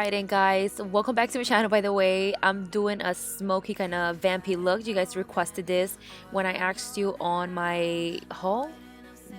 Alright, and guys, welcome back to my channel. By the way, I'm doing a smoky kind of vampy look. You guys requested this when I asked you on my haul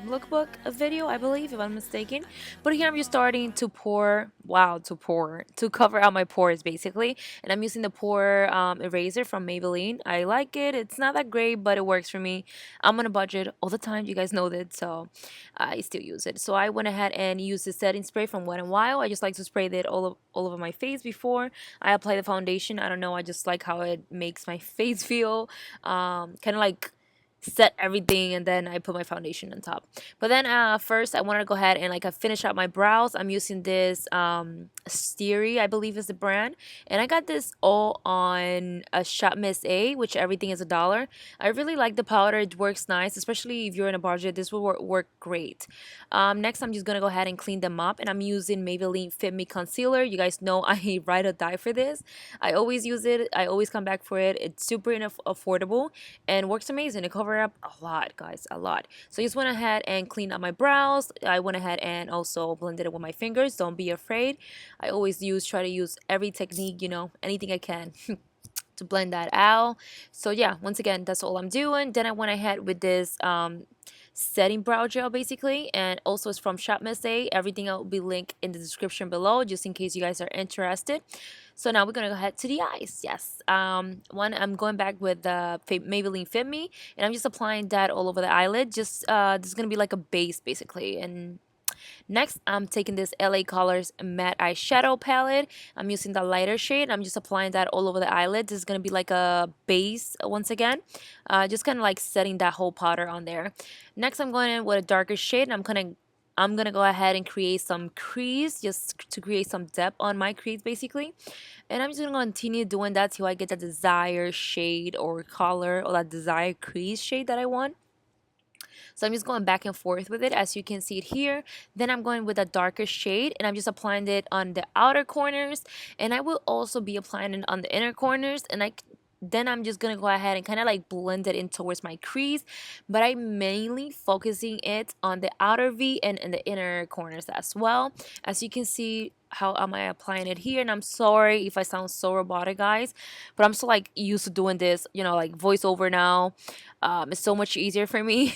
lookbook video, I believe, if I'm mistaken. But here I'm just starting to pour, wow, to cover out my pores basically. And I'm using the pore eraser from Maybelline. I like it. It's not that great, but it works for me. I'm on a budget all the time. You guys know that, so I still use it. So I went ahead and used the setting spray from WetNwild. I just like to spray that all over my face before I apply the foundation. I don't know. I just like how it makes my face feel. Kind of like set everything, and then I put my foundation on top. But then first I wanted to go ahead and like I finish out my brows. I'm using this Starry, I believe is the brand, and I got this all on a Shop Miss A, which everything is $1. I really like the powder. It works nice, especially if you're in a budget. This will work great. Next I'm just gonna go ahead and clean them up, and I'm using Maybelline Fit Me concealer. You guys know I ride or die for this. I always use it. I always come back for it. It's super affordable and works amazing. It covers up a lot, guys, a lot. So I just went ahead and cleaned up my brows. I went ahead and also blended it with my fingers. Don't be afraid. I always try to use every technique, anything I can to blend that out. So yeah, once again, that's all I'm doing. Then I went ahead with this setting brow gel basically, and also it's from Shop Miss A. Everything will be linked in the description below just in case you guys are interested. So now we're gonna go ahead to the eyes. Yes, one, I'm going back with the Maybelline Fit Me, and I'm just applying that all over the eyelid. Just this is gonna be like a base basically. And next, I'm taking this LA Colors matte eyeshadow palette. I'm using the lighter shade. I'm just applying that all over the eyelid. This is going to be like a base once again. Just kind of like setting that whole powder on there. Next, I'm going in with a darker shade, and I'm gonna go ahead and create some crease, just to create some depth on my crease basically. And I'm just gonna continue doing that till I get the desired shade or color, or that desired crease shade that I want. So I'm just going back and forth with it, as you can see it here. Then I'm going with a darker shade, and I'm just applying it on the outer corners, and I will also be applying it on the inner corners. And then I'm just gonna go ahead and kind of like blend it in towards my crease, but I'm mainly focusing it on the outer V and in the inner corners as well. As you can see how am I applying it here, and I'm sorry if I sound so robotic, guys, but I'm so like used to doing this, like voiceover now. It's so much easier for me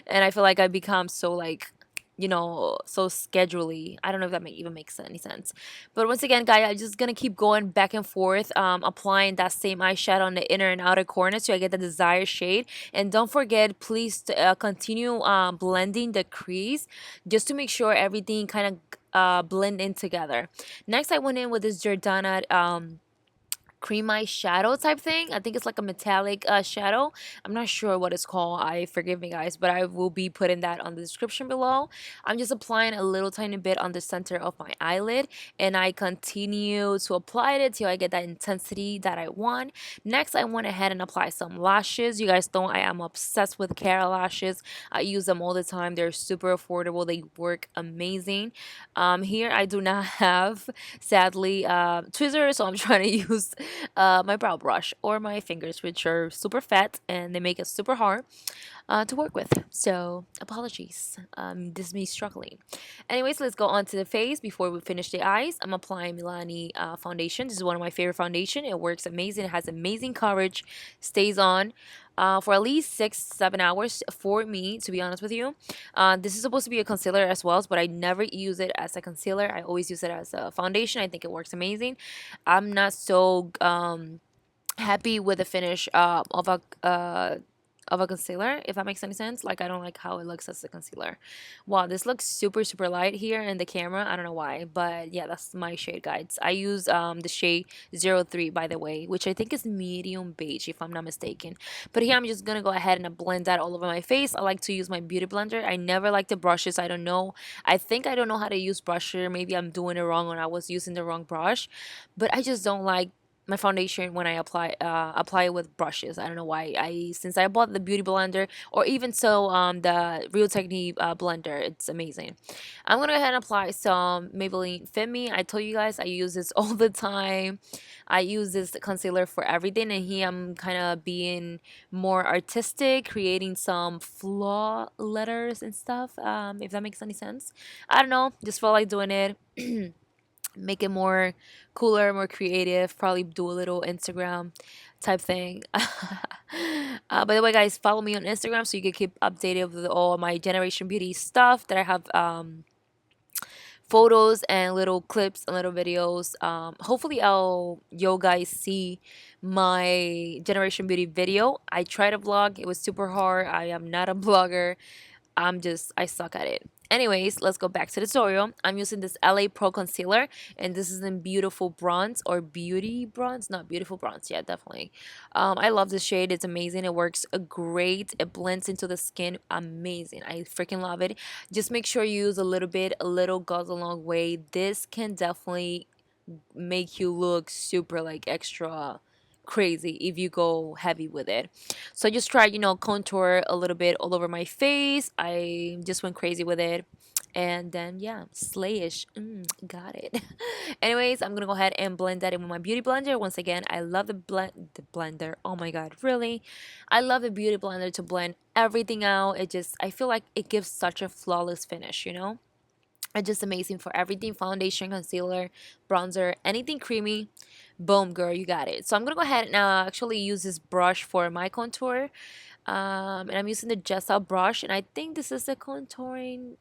and I feel like I become so like so scheduley. I don't know if that even makes any sense. But once again, guys, I'm just gonna keep going back and forth, applying that same eyeshadow on the inner and outer corners so I get the desired shade. And don't forget, please, to continue blending the crease just to make sure everything kind of blend in together. Next, I went in with this Jordana cream eye shadow type thing. I think it's like a metallic shadow. I'm not sure what it's called. Forgive me, guys, but I will be putting that on the description below. I'm just applying a little tiny bit on the center of my eyelid, and I continue to apply it till I get that intensity that I want. Next, I went ahead and applied some lashes. You guys know I am obsessed with Cara lashes. I use them all the time. They're super affordable. They work amazing. Here I do not have, sadly, tweezers, so I'm trying to use my brow brush or my fingers, which are super fat and they make it super hard to work with. So apologies. This is me struggling. Anyways, let's go on to the face before we finish the eyes. I'm applying Milani foundation. This is one of my favorite foundation. It works amazing. It has amazing coverage. Stays on for at least 6-7 hours for me, to be honest with you. This is supposed to be a concealer as well, but I never use it as a concealer. I always use it as a foundation. I think it works amazing. I'm not so happy with the finish of a concealer, if that makes any sense. Like, I don't like how it looks as a concealer. Wow, this looks super light here in the camera. I don't know why, but yeah, that's my shade, guys. I use the shade 03, by the way, which I think is medium beige, if I'm not mistaken. But here I'm just gonna go ahead and blend that all over my face. I like to use my beauty blender. I never like the brushes. I don't know, I think I don't know how to use brusher. Maybe I'm doing it wrong, or I was using the wrong brush, but I just don't like my foundation when I apply it with brushes. I don't know why. Since I bought the beauty blender, or even so the Real Technique blender, it's amazing. I'm gonna go ahead and apply some Maybelline Fit Me. I told you guys I use this all the time. I use this concealer for everything, and here I'm kind of being more artistic, creating some flaw letters and stuff, if that makes any sense. I don't know, just felt like doing it. make it more cooler, more creative, probably do a little Instagram type thing. By the way, guys, follow me on Instagram so you can keep updated with all my Generation Beauty stuff that I have, photos and little clips and little videos. Hopefully you guys see my Generation Beauty video. I tried to vlog. It was super hard. I am not a blogger. I suck at it. Anyways, let's go back to the tutorial. I'm using this LA Pro Concealer, and this is in Beautiful Bronze or Beauty Bronze. Not Beautiful Bronze, yeah, definitely. I love this shade. It's amazing. It works great. It blends into the skin. Amazing. I freaking love it. Just make sure you use a little bit. A little goes a long way. This can definitely make you look super like extra crazy if you go heavy with it. So I just tried, contour a little bit all over my face. I just went crazy with it. And then, yeah, slayish. Got it. Anyways, I'm gonna go ahead and blend that in with my beauty blender. Once again, I love the blender. Oh my god, really? I love the beauty blender to blend everything out. I feel like it gives such a flawless finish. It's just amazing for everything: foundation, concealer, bronzer, anything creamy. Boom, girl, you got it. So I'm gonna go ahead and actually use this brush for my contour. And I'm using the Gesso brush, and I think this is the contouring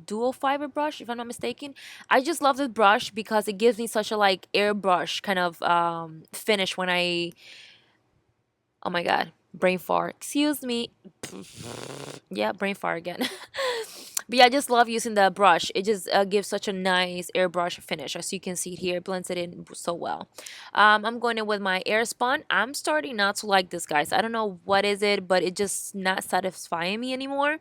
dual fiber brush, if I'm not mistaken. I just love this brush because it gives me such a like airbrush kind of finish when I. Oh my god, brain fart. Excuse me. Yeah, brain fart again. But yeah, I just love using the brush. It just gives such a nice airbrush finish. As you can see here, it blends it in so well. I'm going in with my airspun. I'm starting not to like this, guys. I don't know what is it, but it just not satisfying me anymore.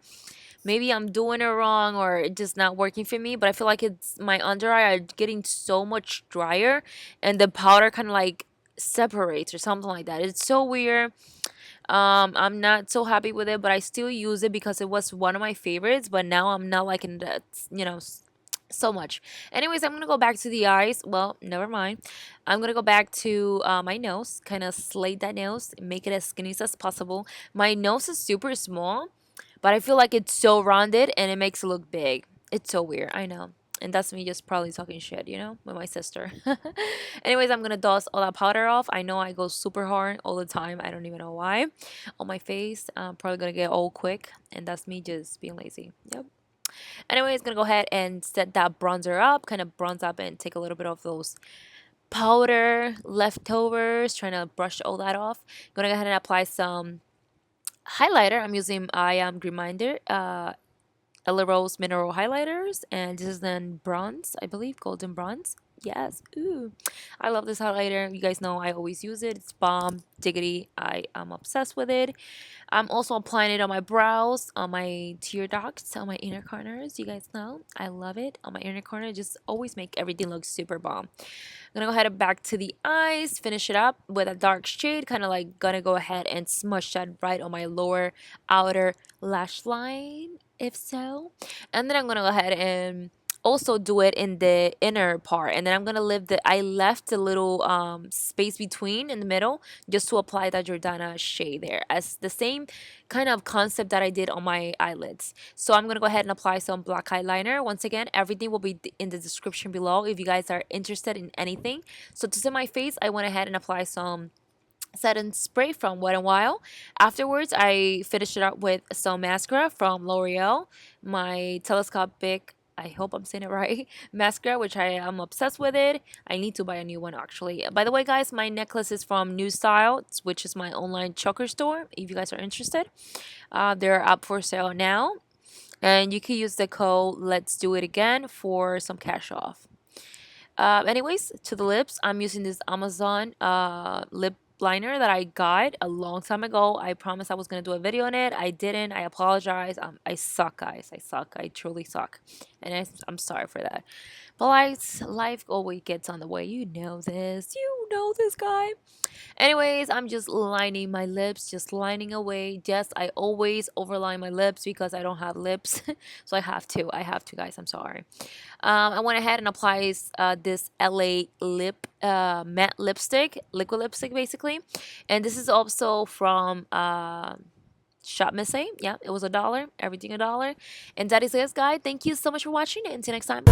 Maybe I'm doing it wrong or it's just not working for me. But I feel like my under eye are getting so much drier, and the powder kind of like separates or something like that. It's so weird. I'm not so happy with it, but I still use it because it was one of my favorites. But now I'm not liking that, so much. Anyways, I'm gonna go back to the eyes. Well, never mind. I'm gonna go back to my nose, kind of slate that nose, make it as skinny as possible. My nose is super small, but I feel like it's so rounded and it makes it look big. It's so weird, I know. And that's me just probably talking shit, with my sister. Anyways, I'm gonna dust all that powder off. I know I go super hard all the time. I don't even know why. On my face, I'm probably gonna get old quick. And that's me just being lazy. Yep. Anyways, gonna go ahead and set that bronzer up. Kind of bronze up and take a little bit of those powder leftovers. Trying to brush all that off. Gonna go ahead and apply some highlighter. I'm using I Am Reminder Ella Rose mineral highlighters, and this is then bronze, I believe, golden bronze. Yes, ooh, I love this highlighter. You guys know I always use it. It's bomb diggity. I am obsessed with it. I'm also applying it on my brows, on my tear ducts, on my inner corners. You guys know I love it on my inner corner. Just always make everything look super bomb. I'm gonna go ahead and back to the eyes, finish it up with a dark shade, kind of like gonna go ahead and smush that right on my lower outer lash line, if so. And then I'm gonna go ahead and also do it in the inner part, and then I'm gonna I left a little space between in the middle just to apply that Jordana shade there, as the same kind of concept that I did on my eyelids. So I'm gonna go ahead and apply some black eyeliner. Once again, everything will be in the description below if you guys are interested in anything. So to set my face, I went ahead and apply some setting spray from WetNwild. Afterwards, I finished it up with some mascara from L'Oreal, my telescopic, I hope I'm saying it right, mascara, which I am obsessed with it. I need to buy a new one, actually. By the way, guys, my necklace is from New Style, which is my online choker store, if you guys are interested. They're up for sale now, and you can use the code Let's Do It Again for some cash off. Anyways, to the lips, I'm using this Amazon lip liner that I got a long time ago. I promised I was going to do a video on it. I didn't. I apologize. I suck, guys. I suck. I truly suck. And I'm sorry for that. But life always gets on the way. You know this. You know this, guy. Anyways, I'm just lining my lips, just lining away. Yes, I always overline my lips because I don't have lips. So I have to, guys. I'm sorry. I went ahead and applied this LA lip matte lipstick, liquid lipstick basically. And this is also from Shop Missy. Yeah, it was $1. Everything $1. And that is it, guys. Thank you so much for watching. And until next time.